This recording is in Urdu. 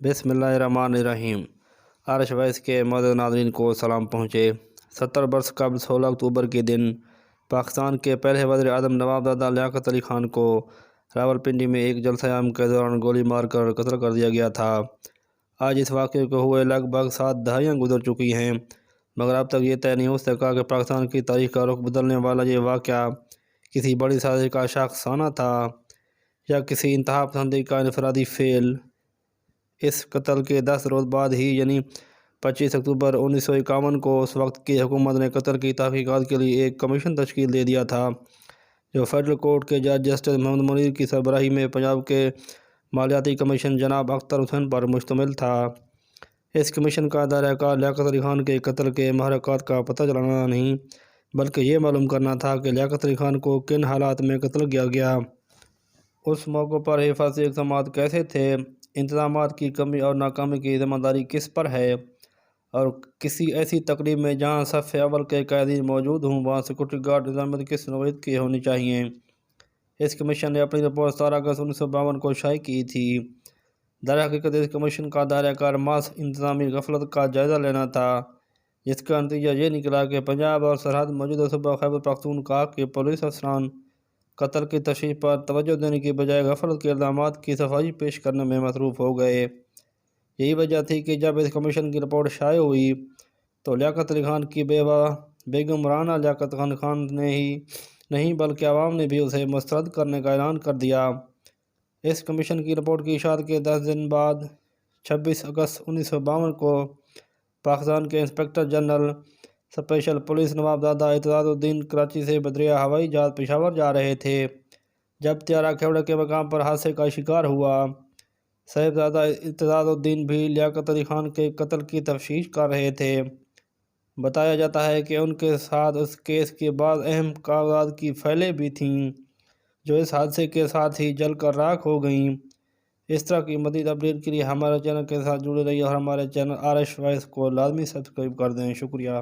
بسم اللہ الرحمن الرحیم۔ آرش وائس کے معزز ناظرین کو سلام پہنچے۔ 70 برس قبل 16 اکتوبر کے دن پاکستان کے پہلے وزیر اعظم نواب لیاقت علی خان کو راولپنڈی میں ایک جلسہ عام کے دوران گولی مار کر قتل کر دیا گیا تھا۔ آج اس واقعے کو ہوئے لگ بھگ 7 دہائیاں گزر چکی ہیں، مگر اب تک یہ طے نہیں ہو سکا کہ پاکستان کی تاریخ کا رخ بدلنے والا یہ واقعہ کسی بڑی سازش کا شاخسانہ تھا یا کسی انتہا پسندی کا انفرادی فعل۔ اس قتل کے 10 روز بعد ہی یعنی 25 اکتوبر 1951 کو اس وقت کی حکومت نے قتل کی تحقیقات کے لیے ایک کمیشن تشکیل دے دیا تھا، جو فیڈرل کورٹ کے جج جسٹس محمد منیر کی سربراہی میں پنجاب کے مالیاتی کمیشن جناب اختر حسین پر مشتمل تھا۔ اس کمیشن کا دائرہ کار لیاقت علی خان کے قتل کے محرکات کا پتہ چلانا نہیں، بلکہ یہ معلوم کرنا تھا کہ لیاقت علی خان کو کن حالات میں قتل کیا گیا، اس موقع پر حفاظتی اقدامات کیسے تھے، انتظامات کی کمی اور ناکامی کی ذمہ داری کس پر ہے، اور کسی ایسی تقریب میں جہاں صف اول کے قائدین موجود ہوں وہاں سیکورٹی گارڈ انتظامیہ کس نوعیت کی ہونی چاہیے۔ اس کمیشن نے اپنی رپورٹ 17 اگست 1952 کو شائع کی تھی۔ در حقیقت اس کمیشن کا دائرہ کار محض انتظامی غفلت کا جائزہ لینا تھا، جس کا نتیجہ یہ نکلا کہ پنجاب اور سرحد موجودہ صوبہ خیبر پختونخوا کے پولیس افسران قتل کی تشریح پر توجہ دینے کی بجائے غفلت کے الزامات کی صفائی پیش کرنے میں مصروف ہو گئے۔ یہی وجہ تھی کہ جب اس کمیشن کی رپورٹ شائع ہوئی تو لیاقت علی خان کی بیوہ بیگم رانا لیاقت خان نے ہی نہیں بلکہ عوام نے بھی اسے مسترد کرنے کا اعلان کر دیا۔ اس کمیشن کی رپورٹ کی اشاعت کے 10 دن بعد 26 اگست 1952 کو پاکستان کے انسپکٹر جنرل اسپیشل پولیس نواب اعتزاز الدین کراچی سے بذریعہ ہوائی جہاز پشاور جا رہے تھے، جب طیارہ کھیوڑے کے مقام پر حادثے کا شکار ہوا۔ صاحبزادہ اعتزاز الدین بھی لیاقت علی خان کے قتل کی تفتیش کر رہے تھے۔ بتایا جاتا ہے کہ ان کے ساتھ اس کیس کے بعض اہم کاغذات کی فائلیں بھی تھیں، جو اس حادثے کے ساتھ ہی جل کر راکھ ہو گئیں۔ اس طرح کی مزید اپڈیٹ کے لیے ہمارے چینل کے ساتھ جڑے رہیے اور ہمارے چینل آرش وائس کو لازمی سبسکرائب کر دیں۔ شکریہ۔